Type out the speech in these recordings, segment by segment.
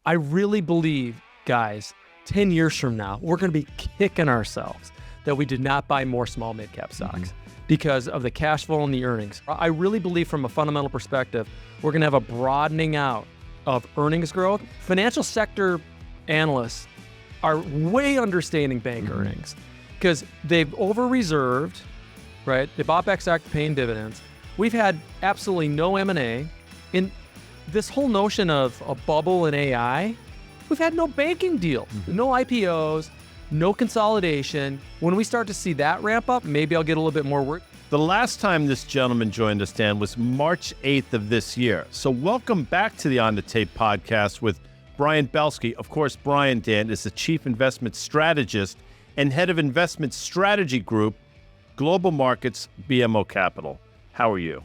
I really believe, guys, 10 years from now, we're going to be kicking ourselves that we did not buy more small mid-cap stocks because of the cash flow and the earnings. I really believe from a fundamental perspective, we're going to have a broadening out of earnings growth. Financial sector analysts are way understanding bank earnings because they've over-reserved, right? They bought back stock paying dividends. We've had absolutely no M&A. In this whole notion of a bubble in AI, we've had no banking deal, no IPOs, no consolidation. When we start to see that ramp up, maybe I'll get a little bit more work. The last time this gentleman joined us, Dan, was March 8th of this year. So welcome back to the On the Tape podcast with Brian Belski. Of course, Brian, Dan, is the Chief Investment Strategist and Head of Investment Strategy Group, Global Markets, BMO Capital. How are you?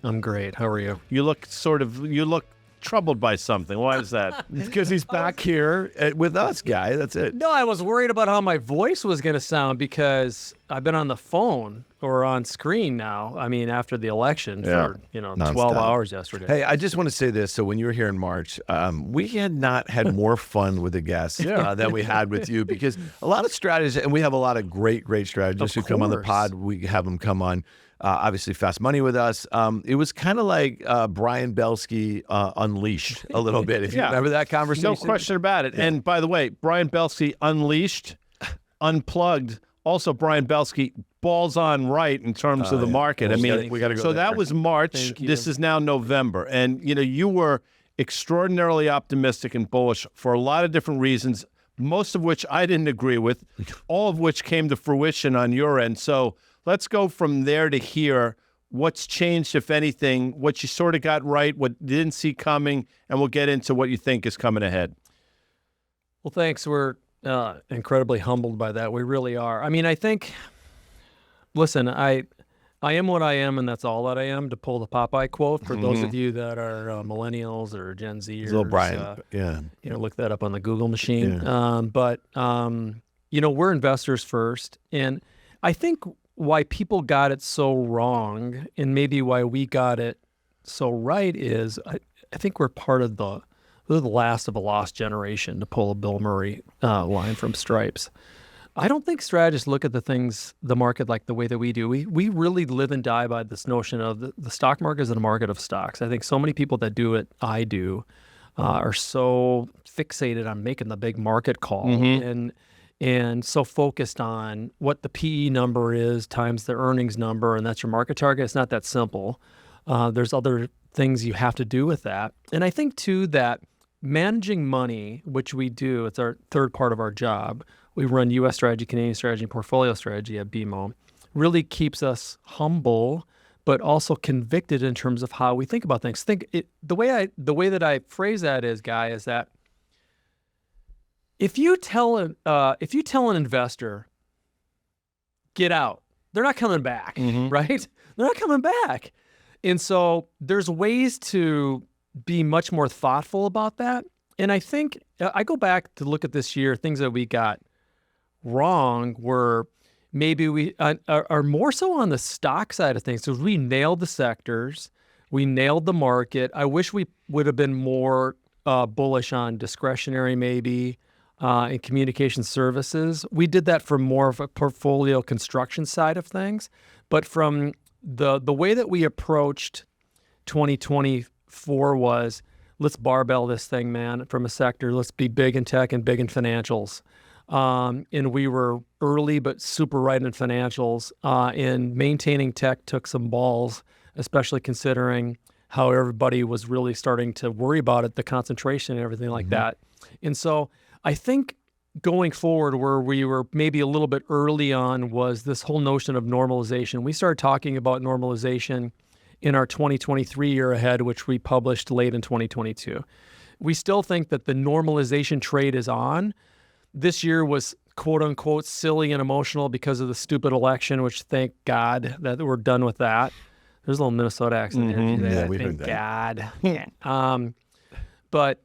I'm great. How are you? You look troubled by something. Why is that? Because he's back here with us, guy. That's it. No, I was worried about how my voice was going to sound because I've been on the phone or on screen now. I mean, after the election for, Nonstop. 12 hours yesterday. Hey, I just want to say this. So when you were here in March, we had not had more fun with the guests than we had with you, because a lot of strategists, and we have a lot of great strategists who come on the pod. We have them come on. Obviously, Fast Money with us. It was kind of like Brian Belski Unleashed a little bit. If you remember that conversation. No question about it. Yeah. And by the way, Brian Belski Unleashed, Unplugged. Also, Brian Belski balls on right in terms of the market. Well, we got to go. So there. that was March. This is now November, and you were extraordinarily optimistic and bullish for a lot of different reasons, most of which I didn't agree with, all of which came to fruition on your end. So let's go from there to here. What's changed, if anything, what you sort of got right, what you didn't see coming, and we'll get into what you think is coming ahead. Well, thanks. We're incredibly humbled by that. We really are. I mean, I think, listen, I am what I am, and that's all that I am, to pull the Popeye quote for those of you that are millennials or Gen Zers. Little Brian, look that up on the Google machine. Yeah. But we're investors first, and I think why people got it so wrong, and maybe why we got it so right, is I think we're part of we're the last of a lost generation, to pull a Bill Murray line from Stripes. I don't think strategists look at the market like the way that we do. We really live and die by this notion of the stock market is a market of stocks. I think so many people that do it, are so fixated on making the big market call and so focused on what the PE number is times the earnings number, and that's your market target. It's not that simple. There's other things you have to do with that. And I think, too, that managing money, which we do, it's our third part of our job. We run U.S. strategy, Canadian strategy, and portfolio strategy at BMO. Really keeps us humble, but also convicted in terms of how we think about things. The way that I phrase that is that if you tell an investor, get out, they're not coming back, right? They're not coming back. And so there's ways to be much more thoughtful about that. And I think I go back to look at this year, things that we got wrong were maybe we are more so on the stock side of things. So we nailed the sectors, we nailed the market. I wish we would have been more bullish on discretionary maybe and communication services. We did that for more of a portfolio construction side of things. But from the way that we approached 2024 was, let's barbell this thing, man, from a sector. Let's be big in tech and big in financials. And we were early but super right in financials. And maintaining tech took some balls, especially considering how everybody was really starting to worry about it, the concentration and everything like that. And so I think going forward, where we were maybe a little bit early on, was this whole notion of normalization. We started talking about normalization in our 2023 year ahead, which we published late in 2022. We still think that the normalization trade is on. This year was quote unquote silly and emotional because of the stupid election, which thank God that we're done with that. There's a little Minnesota accent there. Yeah, we thank heard that. God. But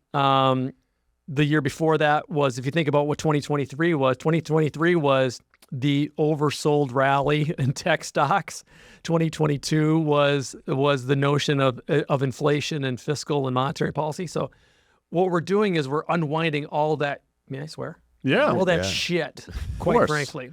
the year before that was, if you think about what 2023 was the oversold rally in tech stocks. 2022 was the notion of inflation and fiscal and monetary policy. So what we're doing is we're unwinding all that. May I swear? Yeah. All that shit, quite course. frankly.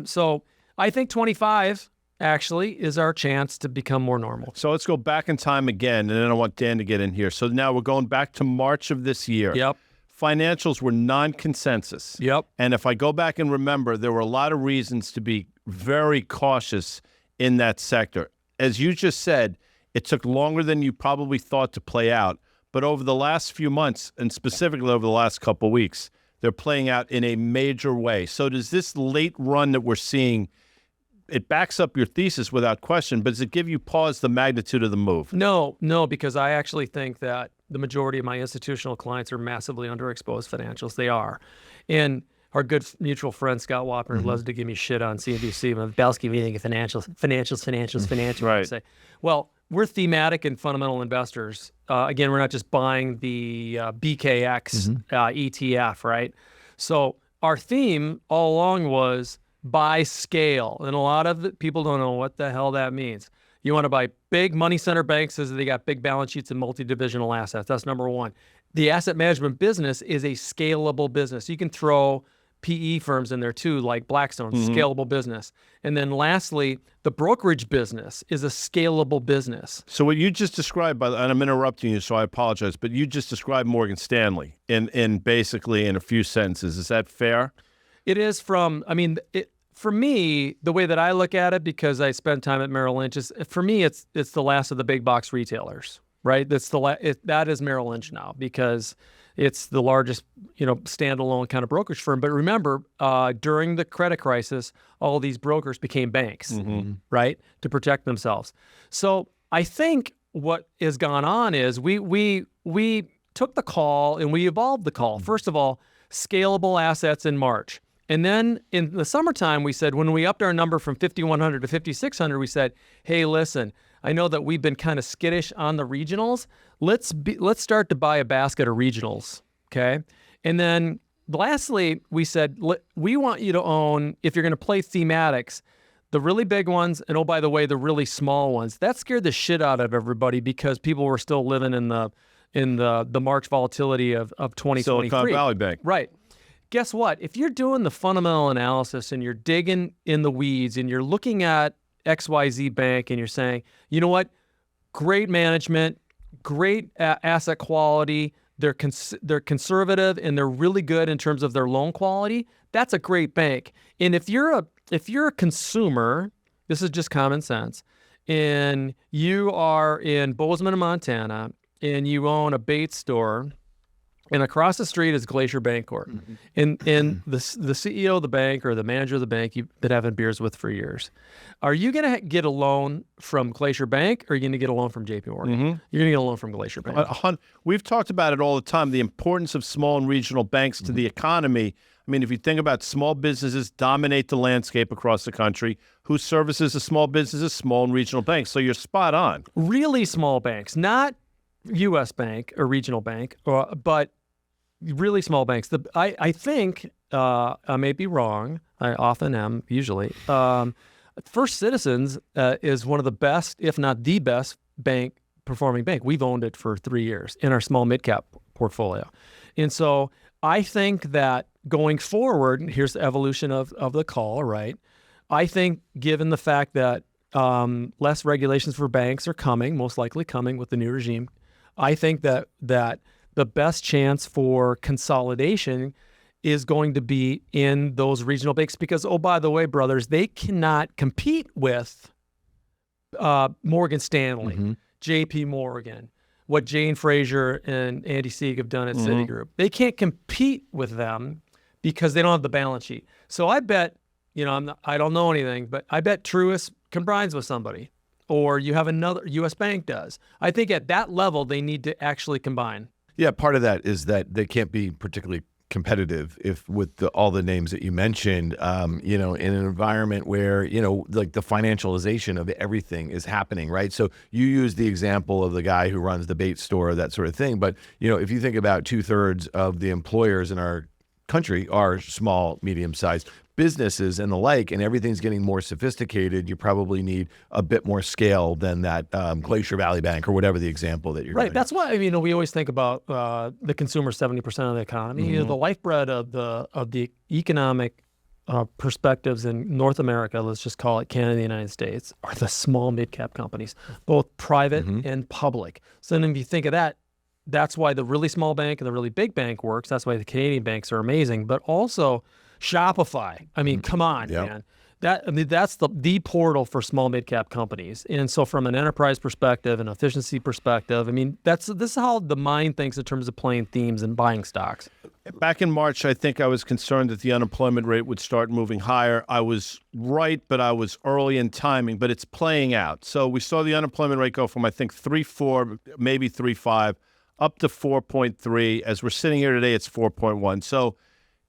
So I think 25 actually is our chance to become more normal. So let's go back in time again, and then I want Dan to get in here. So now we're going back to March of this year. Yep. Financials were non-consensus. Yep. And if I go back and remember, there were a lot of reasons to be very cautious in that sector. As you just said, it took longer than you probably thought to play out. But over the last few months, and specifically over the last couple of weeks, they're playing out in a major way. So does this late run that we're seeing, it backs up your thesis without question, but does it give you pause the magnitude of the move? No, because I actually think that the majority of my institutional clients are massively underexposed financials. They are. And our good mutual friend, Scott Wapner, loves to give me shit on CNBC when Belski meeting financials. Right. I say, well, we're thematic and fundamental investors. Again, we're not just buying the BKX ETF, right? So our theme all along was buy scale. And a lot of people don't know what the hell that means. You want to buy big money center banks as they got big balance sheets and multi-divisional assets. That's number one. The asset management business is a scalable business. You can throw PE firms in there too, like Blackstone, scalable business. And then lastly, the brokerage business is a scalable business. So what you just described, and I'm interrupting you, so I apologize, but you just described Morgan Stanley in basically in a few sentences. Is that fair? It is for me, the way that I look at it, because I spend time at Merrill Lynch, is for me, it's the last of the big box retailers, right? That is Merrill Lynch now because it's the largest, standalone kind of brokerage firm. But remember, during the credit crisis, all these brokers became banks, right, to protect themselves. So I think what has gone on is we took the call and we evolved the call. First of all, scalable assets in March. And then in the summertime, we said, when we upped our number from 5,100 to 5,600, we said, hey, listen, I know that we've been kind of skittish on the regionals. Let's start to buy a basket of regionals, okay? And then lastly, we said, we want you to own, if you're going to play thematics, the really big ones, and oh, by the way, the really small ones. That scared the shit out of everybody because people were still living in the March volatility of 2023. Silicon Valley Bank. Right. Guess what? If you're doing the fundamental analysis and you're digging in the weeds and you're looking at XYZ Bank and you're saying, you know what? Great management, great asset quality. They're conservative and they're really good in terms of their loan quality. That's a great bank. And if you're a consumer, this is just common sense, and you are in Bozeman, Montana, and you own a bait store, and across the street is Glacier Bancorp. And the CEO of the bank or the manager of the bank you've been having beers with for years. Are you going to get a loan from Glacier Bank or are you going to get a loan from JPMorgan? You're going to get a loan from Glacier Bank. We've talked about it all the time, the importance of small and regional banks to the economy. I mean, if you think about small businesses dominate the landscape across the country, who services the small businesses? Small and regional banks. So you're spot on. Really small banks, not U.S. bank or regional bank, but really small banks. I think, I may be wrong, I often am, usually, First Citizens is one of the best, if not the best, performing bank. We've owned it for 3 years in our small mid-cap portfolio. And so I think that going forward, here's the evolution of the call, right? I think given the fact that less regulations for banks are coming, most likely coming with the new regime, I think that the best chance for consolidation is going to be in those regional banks because, oh, by the way, brothers, they cannot compete with Morgan Stanley, JPMorgan, what Jane Fraser and Andy Sieg have done at Citigroup. They can't compete with them because they don't have the balance sheet. So I bet, I don't know anything, but I bet Truist combines with somebody or you have another, U.S. Bank does. I think at that level, they need to actually combine. Yeah, part of that is that they can't be particularly competitive if with all the names that you mentioned, in an environment where, like the financialization of everything is happening, right? So you use the example of the guy who runs the bait store, that sort of thing. But, if you think about 2/3 of the employers in our country are small, medium-sized. businesses and the like, and everything's getting more sophisticated, you probably need a bit more scale than that Glacier Valley Bank or whatever the example that you're right. giving. That's why we always think about the consumer 70% of the economy. The lifeblood of the economic perspectives in North America, let's just call it Canada and the United States, are the small mid-cap companies, both private and public. So then if you think of that, that's why the really small bank and the really big bank works. That's why the Canadian banks are amazing. But also Shopify. I mean, come on, man. That's the portal for small mid-cap companies. And so from an enterprise perspective, an efficiency perspective, this is how the mind thinks in terms of playing themes and buying stocks. Back in March, I think I was concerned that the unemployment rate would start moving higher. I was right, but I was early in timing, but it's playing out. So we saw the unemployment rate go from, I think, 3.4, maybe 3.5, up to 4.3. As we're sitting here today, it's 4.1. So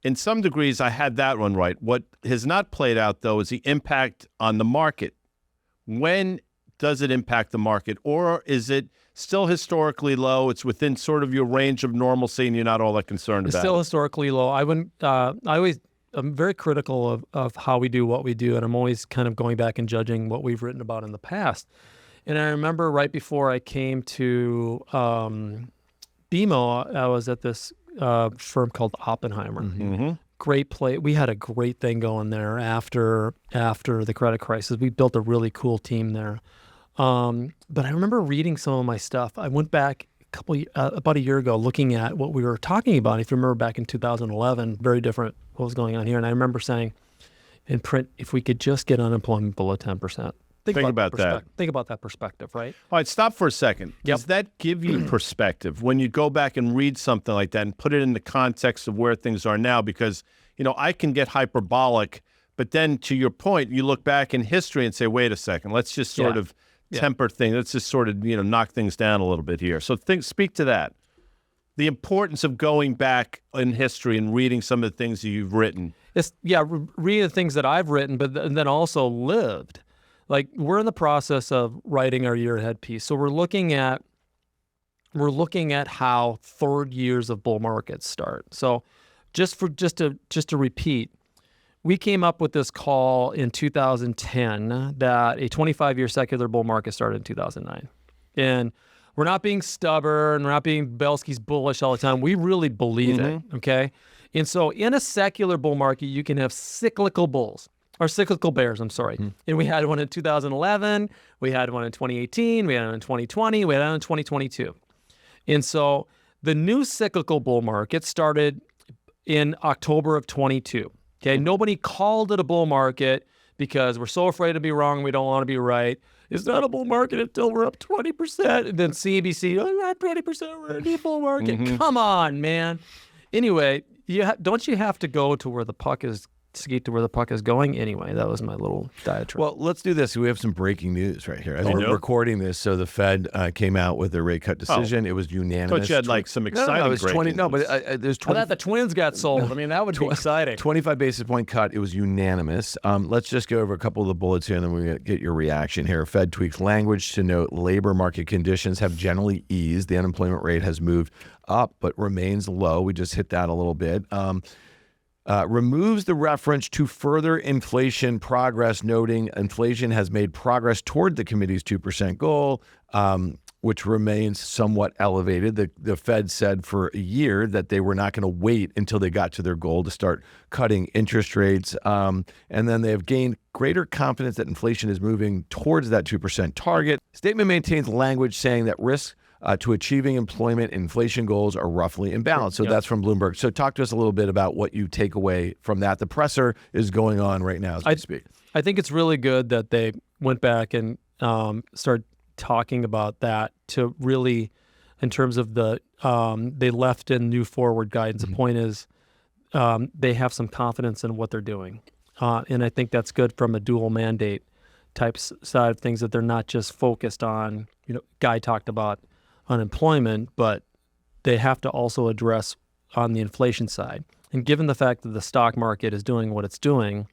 in some degrees, I had that one right. What has not played out, though, is the impact on the market. When does it impact the market? Or is it still historically low? It's within sort of your range of normalcy, and you're not all that concerned about it? It's still historically low. I'm very critical of how we do what we do, and I'm always kind of going back and judging what we've written about in the past. And I remember right before I came to BMO, I was at this firm called Oppenheimer. Great play. We had a great thing going there after the credit crisis. We built a really cool team there. But I remember reading some of my stuff. I went back about a year ago looking at what we were talking about. If you remember back in 2011, very different what was going on here. And I remember saying in print, if we could just get unemployment below 10%. Think about that. Think about that perspective, right? All right, stop for a second. Does that give you perspective when you go back and read something like that and put it in the context of where things are now? Because, I can get hyperbolic, but then to your point, you look back in history and say, wait a second, let's just sort of temper things. Let's just sort of, knock things down a little bit here. So speak to that. The importance of going back in history and reading some of the things that you've written. Reading the things that I've written, but then also lived. Like, we're in the process of writing our year ahead piece. So we're looking at how third years of bull markets start. So just to repeat, we came up with this call in 2010 that a 25-year secular bull market started in 2009. And we're not being stubborn, we're not being Belski's bullish all the time. We really believe it, okay? And so in a secular bull market, you can have cyclical bulls. Or cyclical bears, I'm sorry. And we had one in 2011, we had one in 2018, we had one in 2020, we had one in 2022. And so the new cyclical bull market started in October of 22. Okay, nobody called it a bull market because we're so afraid to be wrong, we don't want to be right. It's not a bull market until we're up 20%. And then CNBC, not 20%, we're in a bull market. Come on, man. Anyway, don't you have to go to where the puck is, skate to where the puck is going? Anyway, that was my little diatribe. Well, let's do this. We have some breaking news right here. As we're recording this, so the Fed came out with their rate cut decision. It was unanimous. I thought you had like some exciting it was 20. No, but there's 20. I thought the Twins got sold. That would be exciting. 25 basis point cut. It was unanimous. Let's just go over a couple of the bullets here, and then we get your reaction here. Fed tweaks language to note labor market conditions have generally eased. The unemployment rate has moved up, but remains low. We just hit that a little bit. Removes the reference to further inflation progress, noting inflation has made progress toward the committee's 2% goal, which remains somewhat elevated. The Fed said for a year that they were not going to wait until they got to their goal to start cutting interest rates. And then they have gained greater confidence that inflation is moving towards that 2% target. Statement maintains language saying that risks to achieving employment and inflation goals are roughly in balance. So that's from Bloomberg. So talk to us a little bit about what you take away from that. The presser is going on right now as we speak. I think it's really good that they went back and started talking about that to really, in terms of they left in new forward guidance. The point is they have some confidence in what they're doing. And I think that's good from a dual mandate type side of things, that they're not just focused on, Guy talked about unemployment, but they have to also address on the inflation side. And given the fact that the stock market is doing what it's doing,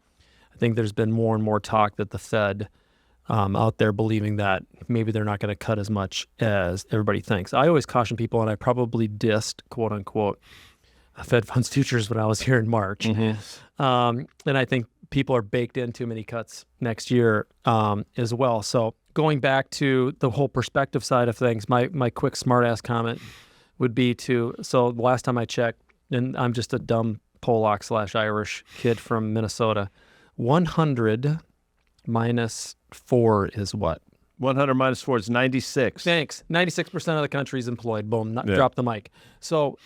I think there's been more and more talk that the Fed out there believing that maybe they're not going to cut as much as everybody thinks. I always caution people, and I probably dissed, quote unquote, Fed funds futures when I was here in March. And I think people are baked in too many cuts next year as well. So going back to the whole perspective side of things, my quick smartass comment would be so the last time I checked, and I'm just a dumb Polak/Irish kid from Minnesota, 100 minus 4 is what? 100 minus 4 is 96. Thanks. 96% of the country is employed. Boom. Drop the mic. So,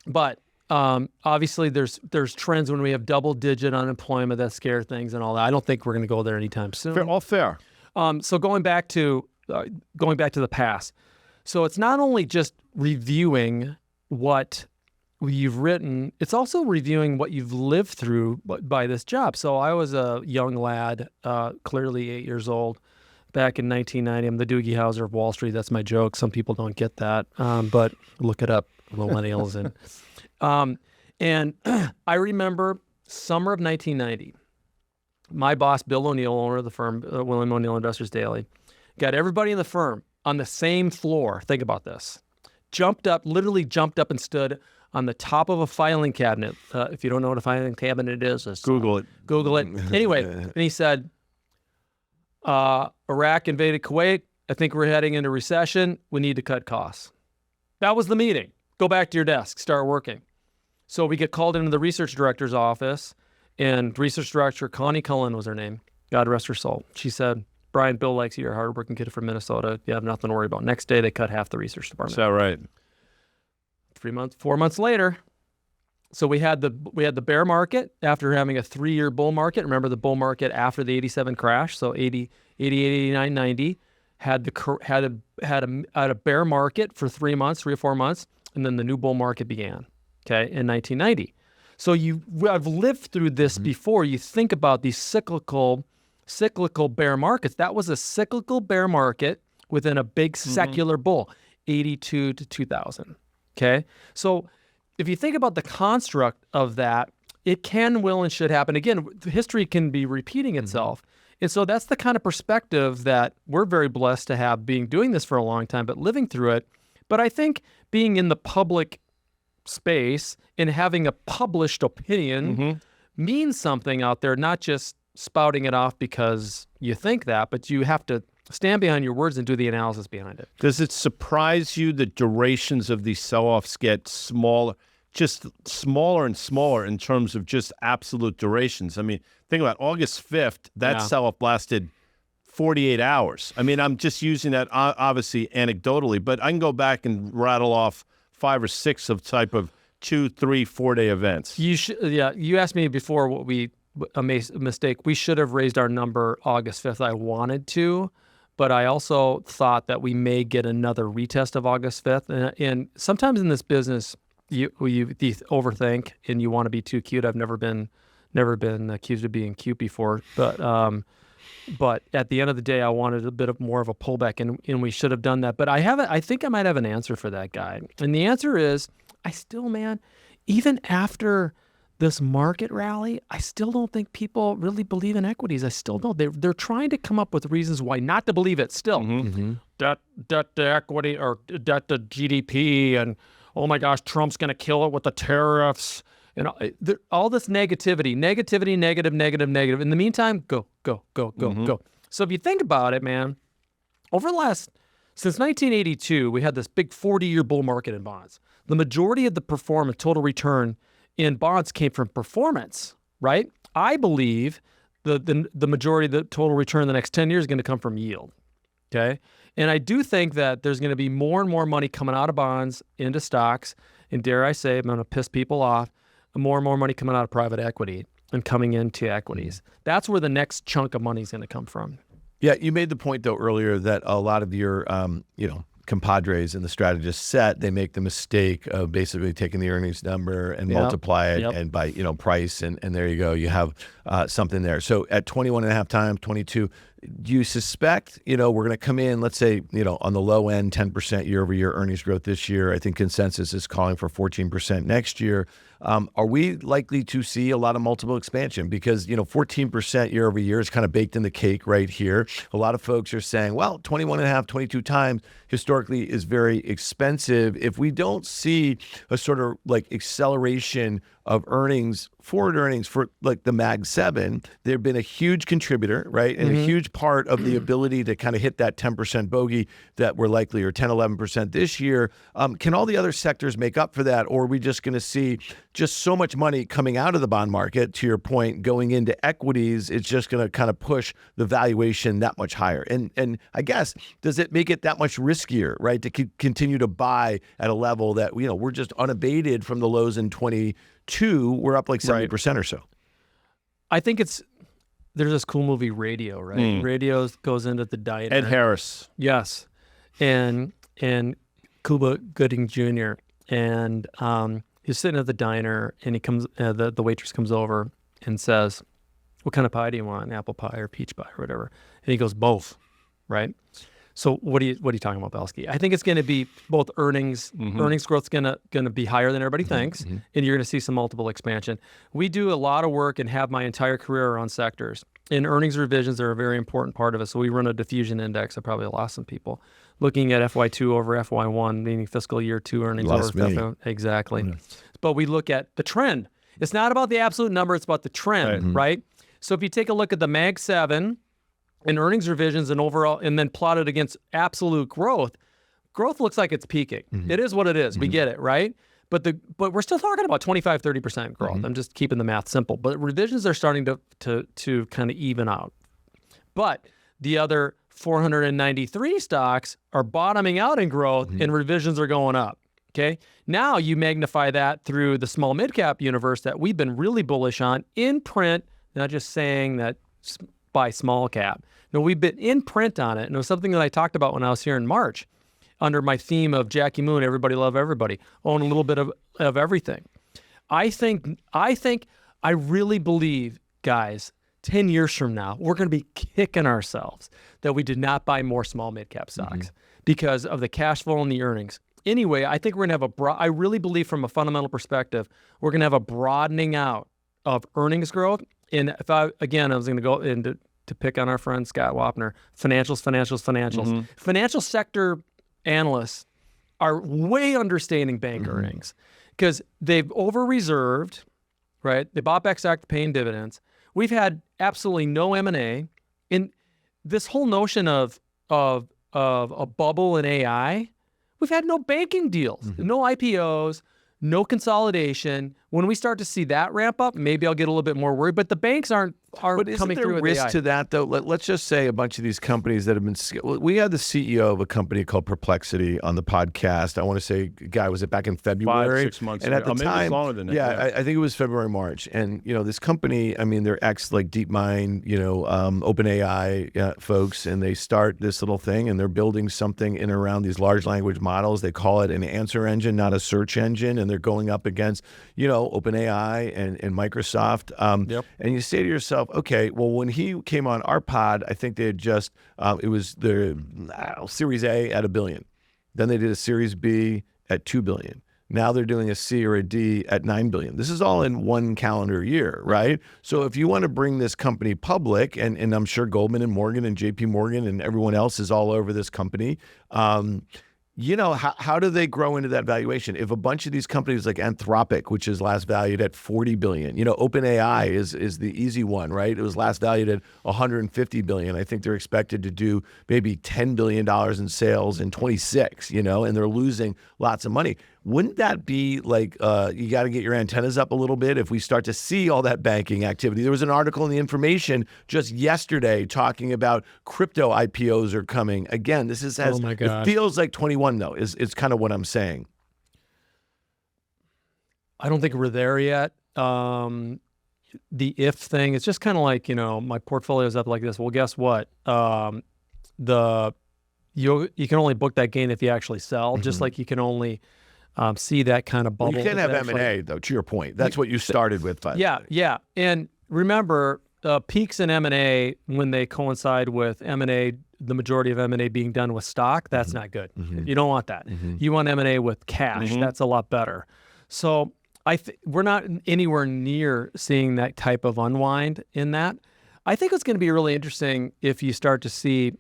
but obviously there's trends when we have double-digit unemployment that scare things and all that. I don't think we're going to go there anytime soon. All fair. So going back to the past. So it's not only just reviewing what you've written, it's also reviewing what you've lived through by this job. So I was a young lad, clearly 8 years old, back in 1990. I'm the Doogie Howser of Wall Street. That's my joke. Some people don't get that, but look it up, millennials. And I remember summer of 1990. My boss, Bill O'Neill, owner of the firm, William O'Neill Investors Daily, got everybody in the firm on the same floor. Think about this. Literally jumped up and stood on the top of a filing cabinet. If you don't know what a filing cabinet is, Google it. Google it. Anyway, and he said, Iraq invaded Kuwait. I think we're heading into recession. We need to cut costs. That was the meeting. Go back to your desk. Start working. So we get called into the research director's office, and research director Connie Cullen was her name. God rest her soul. She said, Brian, Bill likes you. You're a hardworking kid from Minnesota. You have nothing to worry about. Next day, they cut half the research department. Is that right? 4 months later, so we had the bear market after having a 3-year bull market. Remember the bull market after the 87 crash, so 88, 89, 90 had a bear market for 3 or 4 months, and then the new bull market began. Okay, in 1990. So I've lived through this before. You think about these cyclical bear markets. That was a cyclical bear market within a big secular bull, 82 to 2000. Okay, so if you think about the construct of that, it can, will, and should happen. Again, history can be repeating itself. And so that's the kind of perspective that we're very blessed to have, doing this for a long time, but living through it. But I think being in the public space and having a published opinion means something out there, not just spouting it off because you think that, but you have to stand behind your words and do the analysis behind it. Does it surprise you that durations of these sell-offs get smaller, just smaller and smaller in terms of just absolute durations? I mean, think about August 5th, that sell-off lasted 48 hours. I mean, I'm just using that obviously anecdotally, but I can go back and rattle off 5 or 6 of type of 2, 3, 4 day events. You asked me before a mistake. We should have raised our number August 5th. I wanted to, but I also thought that we may get another retest of August 5th. And sometimes in this business, you overthink and you want to be too cute. I've never been accused of being cute before, but at the end of the day, I wanted a bit more of a pullback, and we should have done that. But I think I might have an answer for that guy. And the answer is, even after this market rally, I still don't think people really believe in equities. I still don't. They're trying to come up with reasons why not to believe it still. Debt to equity or debt to GDP, and oh my gosh, Trump's going to kill it with the tariffs. And all this negativity, negative. In the meantime, go. So if you think about it, man, since 1982, we had this big 40-year bull market in bonds. The majority of the performance, total return in bonds came from performance, right? I believe the majority of the total return in the next 10 years is going to come from yield, okay? And I do think that there's going to be more and more money coming out of bonds into stocks, and dare I say, I'm going to piss people off, more and more money coming out of private equity and coming into equities. That's where the next chunk of money is going to come from. Yeah, you made the point though earlier that a lot of your, compadres in the strategist set, they make the mistake of basically taking the earnings number and multiply it and by price, and there you go, you have something there. So at 21.5 times, 22, Do you suspect, we're going to come in, let's say, on the low end, 10% year-over-year earnings growth this year? I think consensus is calling for 14% next year. Are we likely to see a lot of multiple expansion? Because, 14% year-over-year is kind of baked in the cake right here. A lot of folks are saying, well, 21.5, 22 times historically is very expensive. If we don't see a sort of like acceleration of earnings, forward earnings for like the Mag 7, they've been a huge contributor, right? And a huge part of the ability to kind of hit that 10% bogey that we're likely, or 10, 11% this year. Can all the other sectors make up for that? Or are we just going to see just so much money coming out of the bond market, to your point, going into equities? It's just going to kind of push the valuation that much higher. And I guess, does it make it that much riskier, right, to continue to buy at a level that, we're just unabated from the lows in 22, we're up like 70% or so. I think there's this cool movie Radio, right? Radio goes into the diner. Ed Harris. Yes. And Cuba Gooding Jr. And he's sitting at the diner, and he comes. The waitress comes over and says, "What kind of pie do you want? Apple pie or peach pie or whatever?" And he goes, "Both." Right. So what are you talking about, Belski? I think it's going to be both earnings. Earnings growth's going to be higher than everybody thinks, and you're going to see some multiple expansion. We do a lot of work and have my entire career around sectors. And earnings revisions are a very important part of it. So we run a diffusion index. I probably lost some people looking at FY2 over FY1, meaning fiscal year 2 earnings over FY1. Exactly. But we look at the trend. It's not about the absolute number. It's about the trend, right? So if you take a look at the Mag 7 and earnings revisions and overall, and then plot it against absolute growth looks like it's peaking. It is what it is. We get it, right? But we're still talking about 25, 30% growth. I'm just keeping the math simple. But revisions are starting to kind of even out. But the other 493 stocks are bottoming out in growth, and revisions are going up. Okay. Now you magnify that through the small mid-cap universe that we've been really bullish on in print, not just saying that buy small cap. No, we've been in print on it. And it was something that I talked about when I was here in March under my theme of Jackie Moon, everybody love everybody, own a little bit of everything. I really believe, guys, 10 years from now, we're going to be kicking ourselves that we did not buy more small mid-cap stocks because of the cash flow and the earnings. Anyway, I think we're going to have I really believe from a fundamental perspective, we're going to have a broadening out of earnings growth. And if I was going to go into to pick on our friend Scott Wapner, financials. Financial sector analysts are way understanding bank earnings because they've over-reserved, right? They bought back stock paying dividends. We've had absolutely no M&A. In this whole notion of a bubble in AI, we've had no banking deals, no IPOs, no consolidation. When we start to see that ramp up, maybe I'll get a little bit more worried. But the banks aren't coming through with risk AI. to that, though? Let's just say a bunch of these companies that have been... We had the CEO of a company called Perplexity on the podcast. I want to say, was it back in February? 5, 6 months and ago. at the Maybe time, it's longer than that. I think it was February, March. And, this company, they're ex like DeepMind, OpenAI folks, and they start this little thing, and they're building something in and around these large language models. They call it an answer engine, not a search engine, and they're going up against, OpenAI and Microsoft. And you say to yourself, okay, well, when he came on our pod, I think they had just, it was their Series A at $1 billion. Then they did a Series B at $2 billion. Now they're doing a C or a D at $9 billion. This is all in one calendar year, right? So if you want to bring this company public, and I'm sure Goldman and Morgan and JPMorgan and everyone else is all over this company, how do they grow into that valuation? If a bunch of these companies like Anthropic, which is last valued at $40 billion, OpenAI is the easy one, right? It was last valued at $150 billion. I think they're expected to do maybe $10 billion in sales in 26, and they're losing lots of money. Wouldn't that be like, you got to get your antennas up a little bit if we start to see all that banking activity? There was an article in The Information just yesterday talking about crypto IPOs are coming. Again, this is, it feels like 21 though, is kind of what I'm saying. I don't think we're there yet. The if thing, it's just kind of like, my portfolio is up like this. Well, guess what? You can only book that gain if you actually sell, just like you can only see that kind of bubble. You can't have M&A, though, to your point. That's what you started with. Yeah. And remember, peaks in M&A, when they coincide with M&A, the majority of M&A being done with stock, that's not good. You don't want that. You want M&A with cash. That's a lot better. So we're not anywhere near seeing that type of unwind in that. I think it's going to be really interesting if you start to see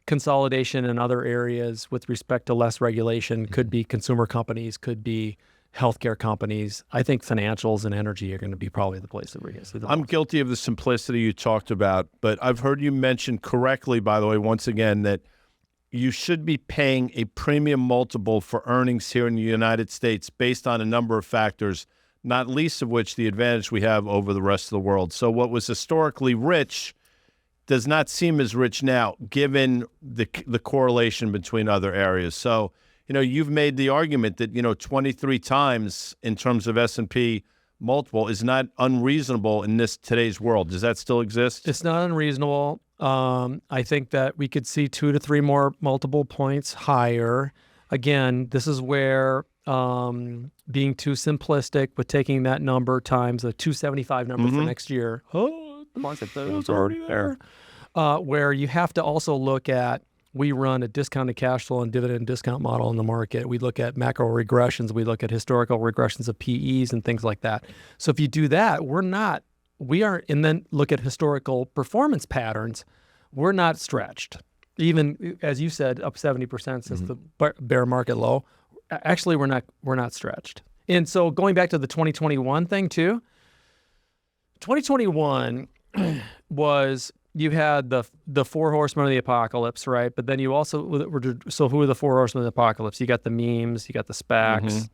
consolidation in other areas with respect to less regulation. Could be consumer companies, could be healthcare companies. I think financials and energy are going to be probably the place that we're going to see the I'm most. guilty of the simplicity you talked about, but I've heard you mention correctly, by the way, once again, that you should be paying a premium multiple for earnings here in the United States based on a number of factors, not least of which the advantage we have over the rest of the world. So what was historically rich does not seem as rich now, given the correlation between other areas. So, you've made the argument that, 23 times in terms of S&P multiple is not unreasonable in today's world. Does that still exist? It's not unreasonable. I think that we could see 2 to 3 more multiple points higher. Again, this is where being too simplistic with taking that number times a 275 number for next year. Oh, the market was already there. Where you have to also look at, we run a discounted cash flow and dividend discount model in the market. We look at macro regressions. We look at historical regressions of PEs and things like that. So if you do that, and then look at historical performance patterns, we're not stretched. Even, as you said, up 70% since the bear market low. Actually, we're not stretched. And so going back to the 2021 thing too, 2021 was, you had the 4 horsemen of the apocalypse, right? But then you also, so who are the 4 horsemen of the apocalypse? You got the memes, you got the SPACs,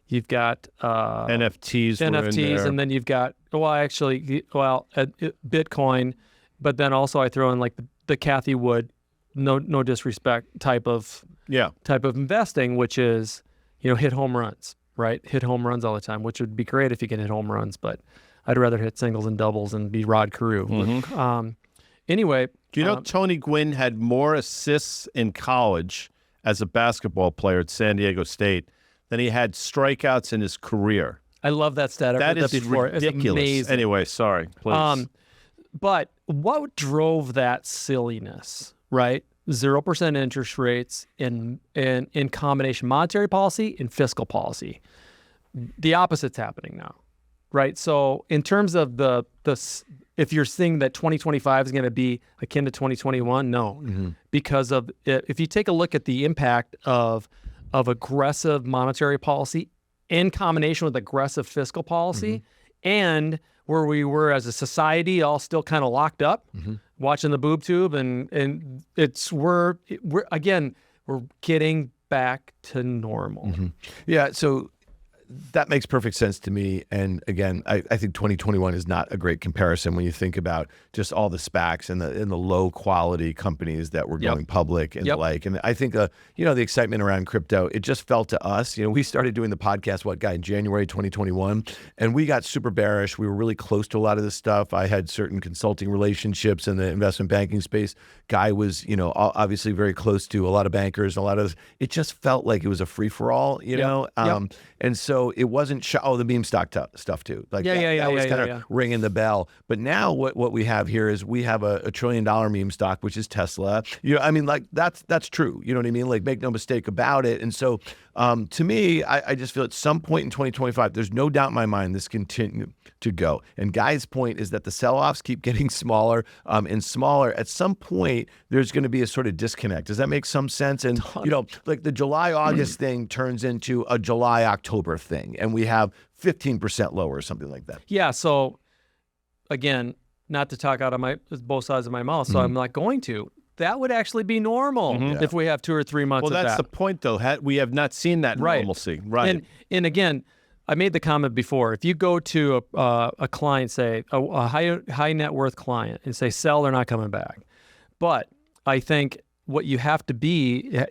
you've got NFTs were in there. And then you've got, Bitcoin, but then also I throw in like the Cathie Wood, no disrespect type of investing, which is, hit home runs, right? Hit home runs all the time, which would be great if you can hit home runs, but I'd rather hit singles and doubles and be Rod Carew. Anyway. Do you know Tony Gwynn had more assists in college as a basketball player at San Diego State than he had strikeouts in his career? I love that stat. I've That heard is that before. ridiculous. It's amazing. Anyway, sorry. Please. But what drove that silliness, right? 0% interest rates in combination monetary policy and fiscal policy. The opposite's happening now. Right. So in terms of the if you're seeing that 2025 is going to be akin to 2021, no, because of if you take a look at the impact of aggressive monetary policy in combination with aggressive fiscal policy, and where we were as a society all still kind of locked up, watching the boob tube, and we're getting back to normal. Yeah. So that makes perfect sense to me. And again, I think 2021 is not a great comparison when you think about just all the SPACs and the low quality companies that were going public and the like. And I think, the excitement around crypto, it just felt to us, we started doing the podcast, in January 2021, and we got super bearish. We were really close to a lot of this stuff. I had certain consulting relationships in the investment banking space. Guy was, obviously very close to a lot of bankers, it just felt like it was a free for all, and so it wasn't, the meme stock stuff too. That was kind of ringing the bell. But now what we have here is we have a $1 trillion meme stock, which is Tesla. That's true. You know what I mean? Like, make no mistake about it. And so to me, I just feel at some point in 2025, there's no doubt in my mind this continue to go. And Guy's point is that the sell-offs keep getting smaller and smaller. At some point, there's going to be a sort of disconnect. Does that make some sense? And, like the July-August thing turns into a July-October thing, and we have 15% lower or something like that. Yeah. So again, not to talk out of both sides of my mouth, so I'm not going to. That would actually be normal if we have 2 or 3 months of that. Well, that's the point, though. We have not seen that normalcy. Right. And again, I made the comment before. If you go to a client, say a high net worth client, and say sell, they're not coming back. But I think what you have to be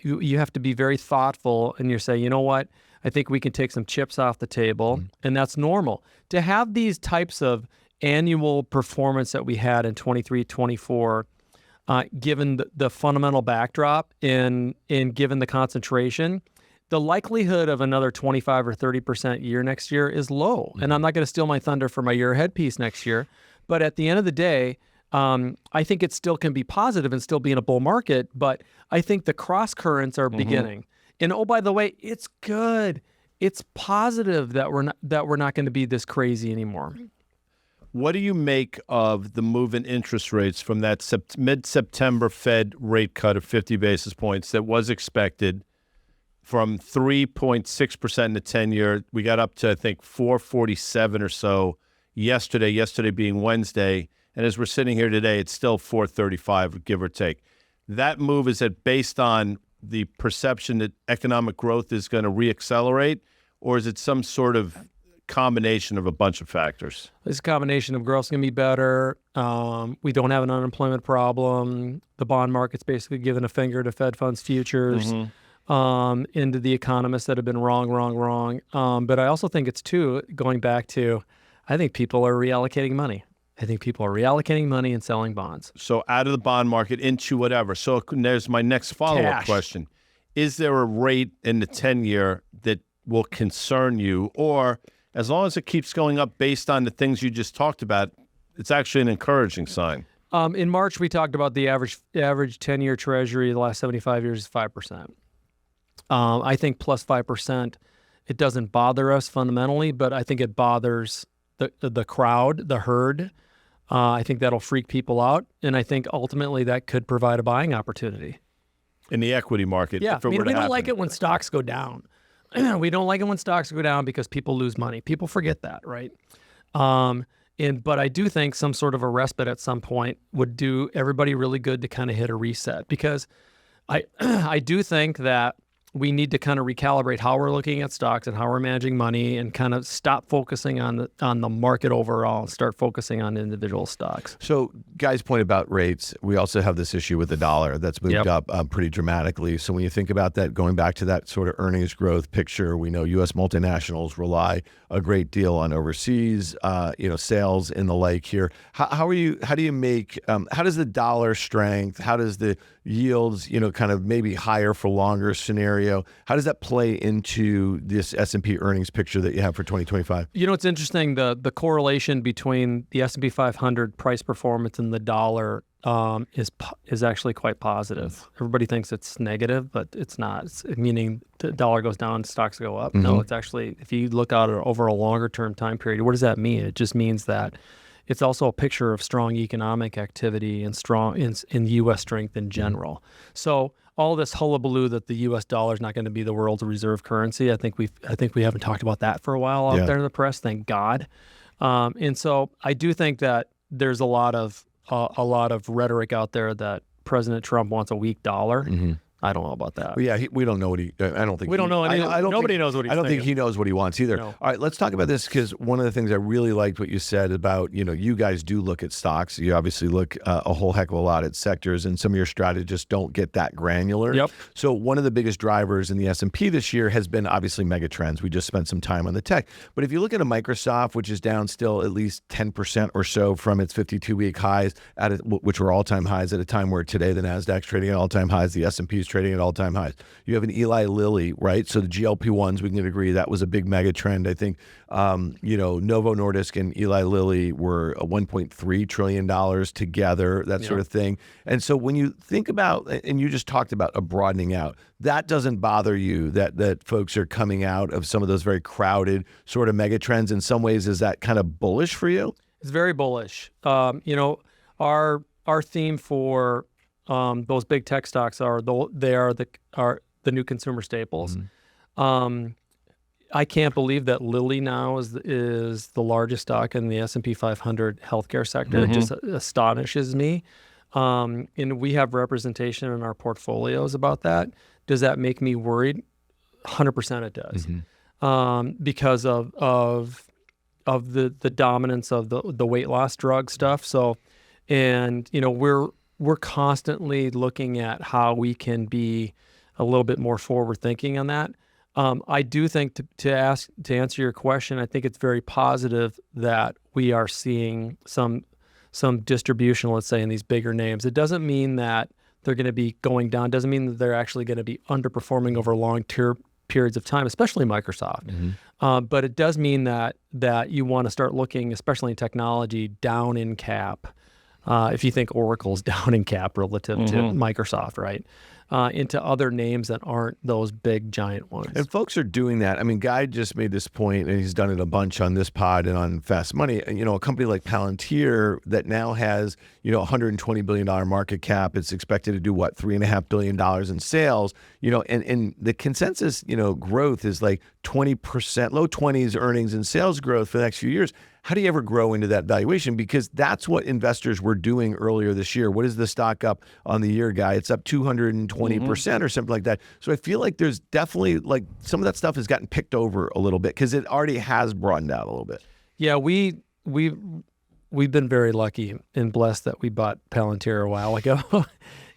very thoughtful, and you're saying, you know what? I think we can take some chips off the table, and that's normal. To have these types of annual performance that we had in 23, 24, given the fundamental backdrop and given the concentration, the likelihood of another 25 or 30% year next year is low. And I'm not going to steal my thunder for my year ahead piece next year. But at the end of the day, I think it still can be positive and still be in a bull market. But I think the cross currents are beginning. And oh, by the way, it's good. It's positive that we're not going to be this crazy anymore. What do you make of the move in interest rates from that mid-September Fed rate cut of 50 basis points that was expected? From 3.6% in the 10-year, we got up to, I think, 4.47 or so yesterday being Wednesday. And as we're sitting here today, it's still 4.35, give or take. That move, is it based on the perception that economic growth is going to reaccelerate, or is it some sort of combination of a bunch of factors? It's a combination of growth's going to be better. We don't have an unemployment problem. The bond market's basically given a finger to Fed funds futures. Into the economists that have been wrong. But I also think it's going back to, I think people are reallocating money. I think people are reallocating money and selling bonds. So out of the bond market into whatever. So there's my next follow-up question. Is there a rate in the 10-year that will concern you? Or as long as it keeps going up based on the things you just talked about, it's actually an encouraging sign? In March, we talked about the average 10-year Treasury the last 75 years is 5%. I think plus 5%, it doesn't bother us fundamentally, but I think it bothers the crowd, the herd. I think that'll freak people out, and I think ultimately that could provide a buying opportunity. In the equity market? Yeah, we don't like it when stocks go down. We don't like it when stocks go down because people lose money. People forget that, right? But I do think some sort of a respite at some point would do everybody really good to kind of hit a reset, because I do think that we need to kind of recalibrate how we're looking at stocks and how we're managing money, and kind of stop focusing on the market overall and start focusing on individual stocks. So guys point about rates. We also have this issue with the dollar that's moved up pretty dramatically. So when you think about that, going back to that sort of earnings growth picture, we know U.S. multinationals rely a great deal on overseas, sales and the like here. How do you make, how does the dollar strength, how does the yields, kind of maybe higher for longer scenario, how does that play into this S&P earnings picture that you have for 2025? It's interesting, the correlation between the S&P 500 price performance and the dollar is actually quite positive. Everybody thinks it's negative, but it's not. It's meaning the dollar goes down, stocks go up. No, it's actually, if you look out over a longer term time period, what does that mean? It just means that it's also a picture of strong economic activity and strong in U.S. strength in general. So all this hullabaloo that the U.S. dollar is not going to be the world's reserve currency, I think we haven't talked about that for a while out there in the press. Thank God. And so I do think that there's a lot of rhetoric out there that President Trump wants a weak dollar. I don't know about that. Well, yeah, we don't know what I don't think we don't know. Nobody knows what he's I don't think he knows what he wants either. No. All right, let's talk about this, because one of the things I really liked what you said about, you guys do look at stocks. You obviously look a whole heck of a lot at sectors, and some of your strategists don't get that granular. Yep. So one of the biggest drivers in the S&P this year has been obviously megatrends. We just spent some time on the tech. But if you look at a Microsoft, which is down still at least 10% or so from its 52-week highs, which were all-time highs at a time where today the Nasdaq's trading at all-time highs, the S&P is trading at all-time highs. You have an Eli Lilly, right? So the GLP-1s, we can agree that was a big mega trend. I think, Novo Nordisk and Eli Lilly were $1.3 trillion together, that sort of thing. And so when you think about, and you just talked about a broadening out, that doesn't bother you that folks are coming out of some of those very crowded sort of mega trends. In some ways, is that kind of bullish for you? It's very bullish. Our theme for those big tech stocks are the new consumer staples. I can't believe that Lilly now is the largest stock in the S&P 500 healthcare sector. It just astonishes me. And we have representation in our portfolios about that. Does that make me worried? 100% it does. Because of the dominance of the weight loss drug stuff. So, and we're constantly looking at how we can be a little bit more forward thinking on that. I do think to answer your question, I think it's very positive that we are seeing some distribution, let's say, in these bigger names. It doesn't mean that they're going to be going down. It doesn't mean that they're actually going to be underperforming over a long periods of time, especially Microsoft. But it does mean that you want to start looking, especially in technology, down in cap. If you think Oracle's down in cap relative to Microsoft, right? Into other names that aren't those big giant ones. And folks are doing that. I mean, Guy just made this point, and he's done it a bunch on this pod and on Fast Money. You know, a company like Palantir that now has, you know, $120 billion market cap. It's expected to do what, $3.5 billion in sales. You know, and the consensus, you know, growth is like 20%, low 20s earnings and sales growth for the next few years. How do you ever grow into that valuation? Because that's what investors were doing earlier this year. What is the stock up on the year, Guy? It's up 220% or something like that. So I feel like there's definitely, like, some of that stuff has gotten picked over a little bit because it already has broadened out a little bit. Yeah, we've been very lucky and blessed that we bought Palantir a while ago,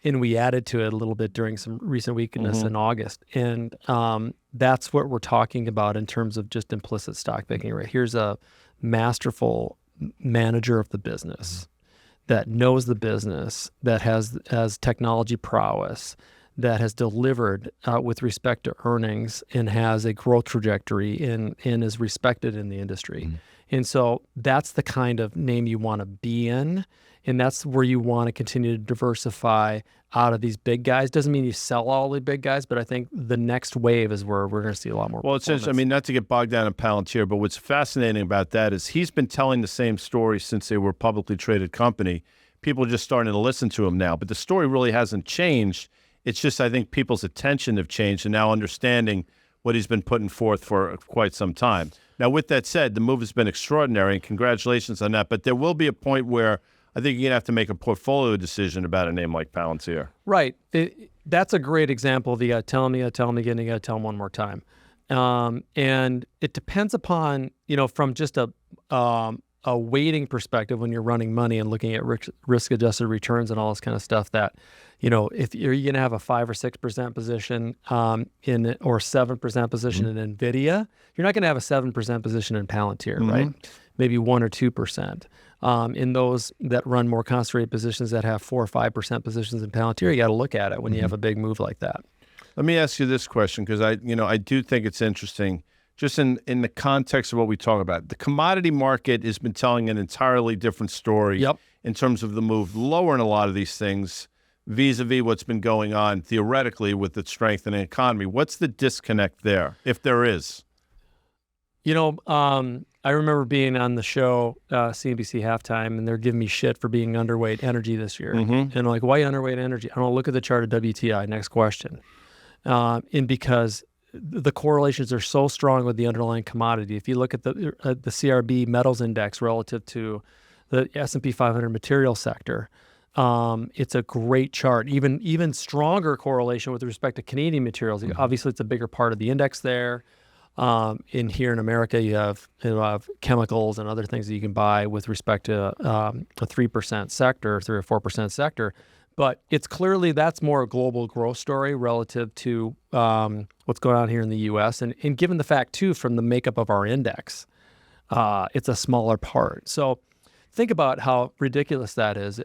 and we added to it a little bit during some recent weakness in August. And that's what we're talking about in terms of just implicit stock picking, right? Here's a masterful manager of the business that knows the business, that has technology prowess, that has delivered with respect to earnings and has a growth trajectory and is respected in the industry. And so that's the kind of name you want to be in. And that's where you want to continue to diversify out of these big guys. Doesn't mean you sell all the big guys, but I think the next wave is where we're going to see a lot more. Well, it's interesting. I mean, not to get bogged down in Palantir, but what's fascinating about that is he's been telling the same story since they were a publicly traded company. People are just starting to listen to him now, but the story really hasn't changed. It's just, I think, people's attention have changed and now understanding what he's been putting forth for quite some time. Now, with that said, the move has been extraordinary, and congratulations on that. But there will be a point where I think you're going to have to make a portfolio decision about a name like Palantir. Right. That's a great example of you got to tell them again, you got to tell them one more time. And it depends upon, you know, from just a weighting perspective when you're running money and looking at risk-adjusted returns and all this kind of stuff that, you know, if you're going to have a 5 or 6% position or 7% position in NVIDIA, you're not going to have a 7% position in Palantir, right? Maybe 1 or 2%. In those that run more concentrated positions that have 4 or 5% positions in Palantir, you got to look at it when you have a big move like that. Let me ask you this question, because I do think it's interesting, just in the context of what we talk about. The commodity market has been telling an entirely different story in terms of the move lower in a lot of these things vis-a-vis what's been going on theoretically with the strengthening economy. What's the disconnect there, if there is? You know, I remember being on the show, CNBC Halftime, and they're giving me shit for being underweight energy this year. And I'm like, why underweight energy? I don't know, look at the chart of WTI. Next question. And because the correlations are so strong with the underlying commodity. If you look at the CRB metals index relative to the S&P 500 material sector, it's a great chart. Even stronger correlation with respect to Canadian materials. Obviously, it's a bigger part of the index there. In here in America, you have chemicals and other things that you can buy with respect to a 3% sector, 3 or 4% sector. But it's clearly that's more a global growth story relative to what's going on here in the U.S. And given the fact, too, from the makeup of our index, it's a smaller part. So think about how ridiculous that is.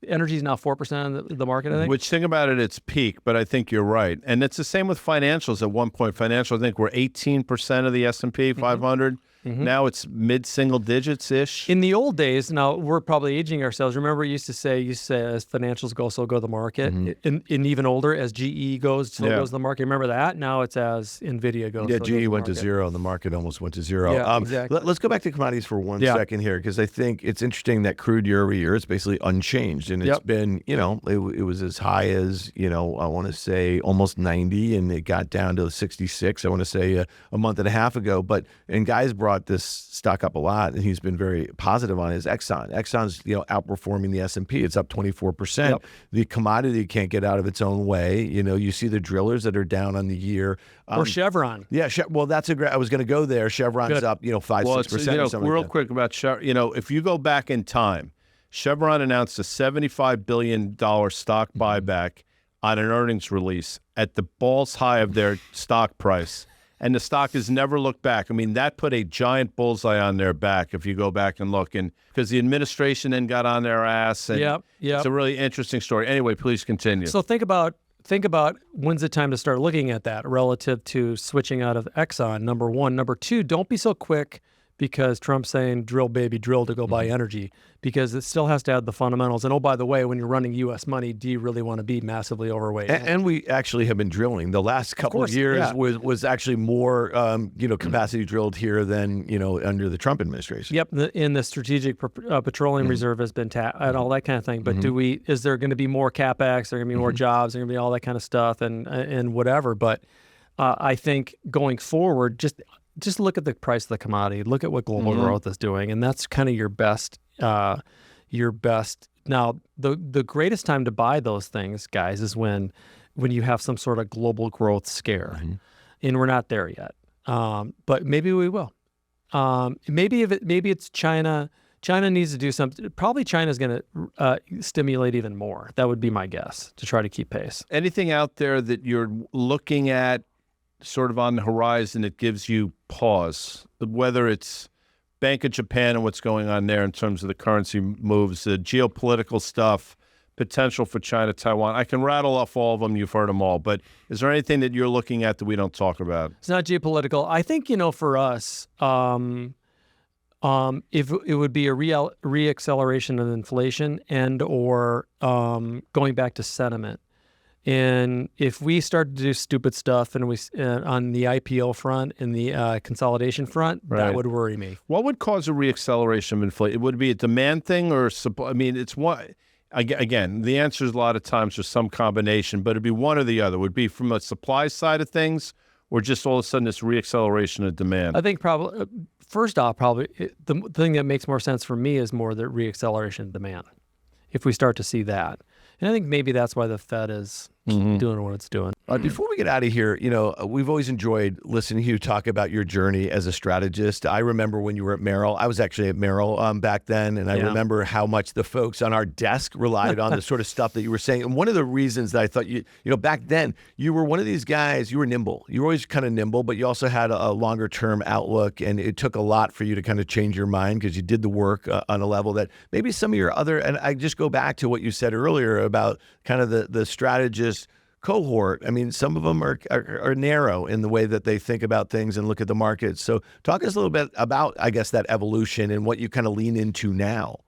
Energy is now 4% of the market, I think. Which, think about it, it's peak, but I think you're right. And it's the same with financials. At one point, financials, I think, were 18% of the S&P 500. Now it's mid-single digits-ish. In the old days, now we're probably aging ourselves. Remember, you used to say as financials go, so go the market. And even older, as GE goes, so goes the market. Remember that? Now it's as NVIDIA goes. Yeah, so GE went to zero, and the market almost went to zero. Yeah, exactly. Let's go back to commodities for one second here, because I think it's interesting that crude year over year is basically unchanged. And it's been, you know, it was as high as, you know, I want to say almost 90, and it got down to 66, I want to say a month and a half ago. And Guy's brought this stock up a lot, and he's been very positive on, is Exxon. Exxon's, you know, outperforming the S&P. It's up 24%. The commodity can't get out of its own way. You know, you see the drillers that are down on the year. Or Chevron. Yeah, well, that's a great. I was going to go there. Chevron's up, you know, 5-6%. You know, or something real like quick about Chevron. You know, if you go back in time, Chevron announced a $75 billion stock buyback on an earnings release at the balls high of their stock price. And the stock has never looked back. I mean, that put a giant bullseye on their back if you go back and look. And because the administration then got on their ass. And it's a really interesting story. Anyway, please continue. So think about think about when's the time to start looking at that relative to switching out of Exxon, number one. Number two, don't be so quick because Trump's saying drill, baby, drill to go buy energy, because it still has to have the fundamentals. And oh, by the way, when you're running U.S. money, do you really want to be massively overweight? And we actually have been drilling. The last couple of years was actually more, capacity drilled here than, under the Trump administration. Yep. In the Strategic Petroleum Reserve has been and all that kind of thing. But is there going to be more CapEx? Is there going to be more jobs? Is there going to be all that kind of stuff and whatever? But I think going forward, just look at the price of the commodity. Look at what global growth is doing, and that's kind of your best. Now, the greatest time to buy those things, guys, is when you have some sort of global growth scare, and we're not there yet. But maybe we will. Maybe it's China. China needs to do something. Probably China's going to stimulate even more. That would be my guess, to try to keep pace. Anything out there that you're looking at sort of on the horizon that gives you pause, whether it's Bank of Japan and what's going on there in terms of the currency moves, the geopolitical stuff, potential for China, Taiwan? I can rattle off all of them. You've heard them all. But is there anything that you're looking at that we don't talk about? It's not geopolitical. I think, for us, if it would be a reacceleration of inflation and or going back to sentiment. And if we start to do stupid stuff and we on the IPO front and the consolidation front, that would worry me. What would cause a reacceleration of inflation? Would it be a demand thing or supply? I mean, it's one. Again, the answer is a lot of times just some combination, but it'd be one or the other. Would it be from a supply side of things, or just all of a sudden this reacceleration of demand? I think probably first off, the thing that makes more sense for me is more the reacceleration of demand. If we start to see that. And I think maybe that's why the Fed is doing what it's doing. Before we get out of here, we've always enjoyed listening to you talk about your journey as a strategist. I remember when you were at Merrill. I was actually at Merrill back then, and I remember how much the folks on our desk relied on the sort of stuff that you were saying. And one of the reasons that I thought back then, you were one of these guys, you were nimble. You were always kind of nimble, but you also had a longer term outlook, and it took a lot for you to kind of change your mind because you did the work on a level that maybe some of your other, and I just go back to what you said earlier about kind of the strategist cohort. I mean, some of them are narrow in the way that they think about things and look at the markets. So talk us a little bit about, I guess, that evolution and what you kind of lean into now.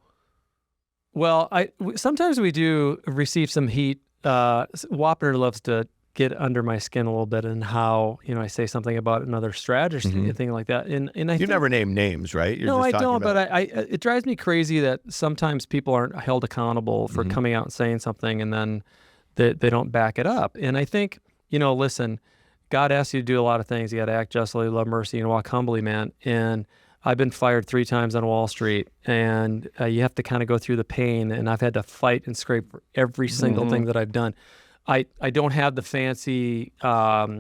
Well, sometimes we do receive some heat. Wapner loves to get under my skin a little bit and how, I say something about another strategist and thing like that. And I think, never name names, right? No, I don't, but it drives me crazy that sometimes people aren't held accountable for coming out and saying something and then they don't back it up. And I think, listen, God asks you to do a lot of things. You got to act justly, love mercy, and walk humbly, man. And I've been fired 3 times on Wall Street, and you have to kind of go through the pain. And I've had to fight and scrape for every single thing that I've done. I don't have the fancy CFA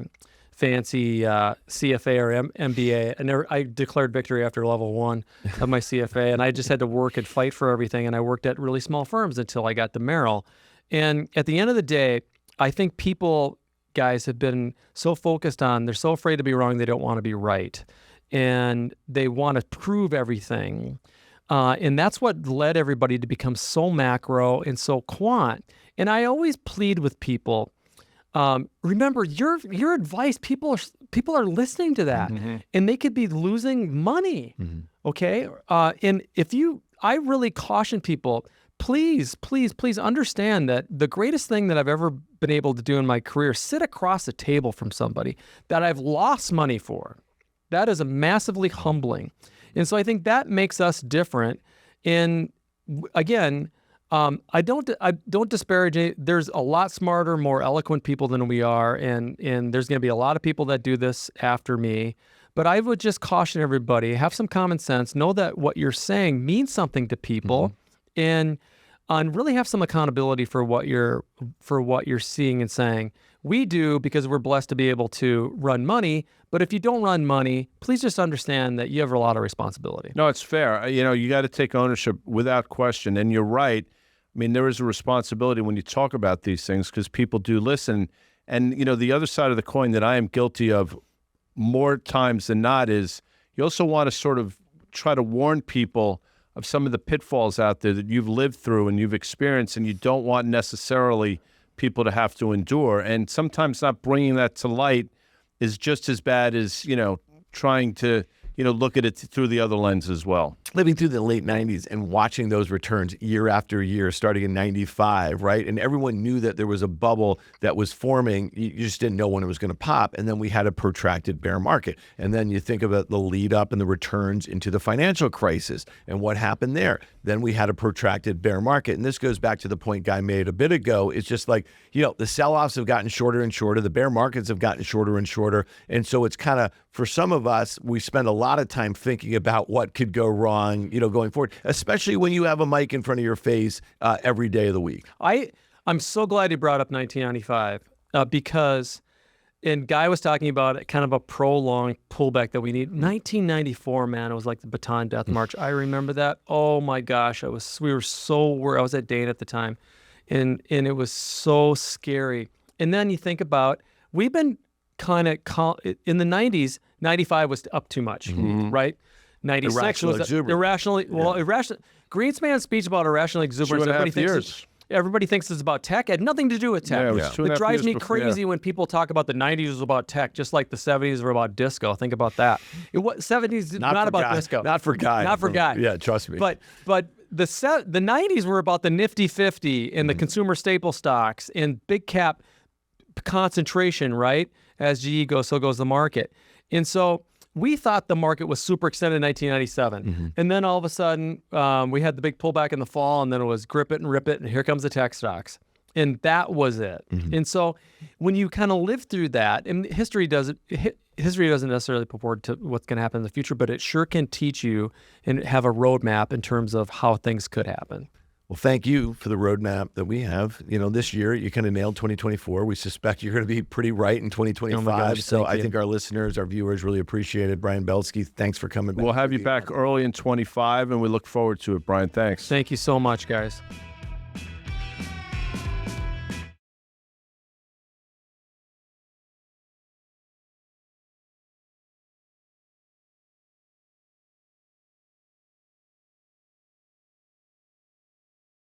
or MBA. I declared victory after level 1 of my CFA, and I just had to work and fight for everything. And I worked at really small firms until I got to Merrill. And at the end of the day, I think people, guys, have been so focused on, they're so afraid to be wrong, they don't want to be right. And they want to prove everything. And that's what led everybody to become so macro and so quant. And I always plead with people, remember your advice, people are listening to that and they could be losing money. Okay. And I really caution people, please understand that the greatest thing that I've ever been able to do in my career, sit across a table from somebody that I've lost money for. That is massively humbling. And so I think that makes us different. And again, I don't disparage it. There's a lot smarter, more eloquent people than we are. And there's going to be a lot of people that do this after me. But I would just caution everybody, have some common sense, know that what you're saying means something to people. And really have some accountability for what you're seeing and saying. We do because we're blessed to be able to run money. But if you don't run money, please just understand that you have a lot of responsibility. No, it's fair. You got to take ownership without question. And you're right. I mean, there is a responsibility when you talk about these things because people do listen. And, the other side of the coin that I am guilty of more times than not is you also want to sort of try to warn people of some of the pitfalls out there that you've lived through and you've experienced, and you don't want necessarily people to have to endure. And sometimes not bringing that to light is just as bad as, trying to, look at it through the other lens as well. Living through the late 90s and watching those returns year after year, starting in 95, right? And everyone knew that there was a bubble that was forming. You just didn't know when it was going to pop. And then we had a protracted bear market. And then you think about the lead up and the returns into the financial crisis and what happened there. Then we had a protracted bear market. And this goes back to the point Guy made a bit ago. It's just like, the sell-offs have gotten shorter and shorter. The bear markets have gotten shorter and shorter. And so it's kind of, for some of us, we spend a lot of time thinking about what could go wrong, going forward, especially when you have a mic in front of your face every day of the week. I'm so glad you brought up 1995 because, and Guy was talking about kind of a prolonged pullback that we need. 1994, man, it was like the Bataan Death March. I remember that. Oh my gosh, we were so worried. I was at Dane at the time, and it was so scary. And then you think about, we've been kind of in the 90s. 95 was up too much, right? 96 was irrationally. Well, irrational. Greenspan's speech about irrational exuberance. Everybody thinks it's about tech. It had nothing to do with tech. It drives me crazy when people talk about the 90s was about tech, just like the 70s were about disco. Think about that. 70s not about disco. Not for Guy. Not for Guy. Yeah, trust me. But the 90s were about the Nifty 50 and the consumer staple stocks and big cap concentration, right? As GE goes, so goes the market. And so we thought the market was super extended in 1997. And then all of a sudden, we had the big pullback in the fall, and then it was grip it and rip it, and here comes the tech stocks. And that was it. And so when you kind of live through that, and history doesn't necessarily purport to what's going to happen in the future, but it sure can teach you and have a roadmap in terms of how things could happen. Well, thank you for the roadmap that we have. This year, you kind of nailed 2024. We suspect you're going to be pretty right in 2025. Oh my gosh, so I think our listeners, our viewers really appreciate it. Brian Belski, thanks for coming back. We'll have you back early in 25, and we look forward to it, Brian. Thanks. Thank you so much, guys.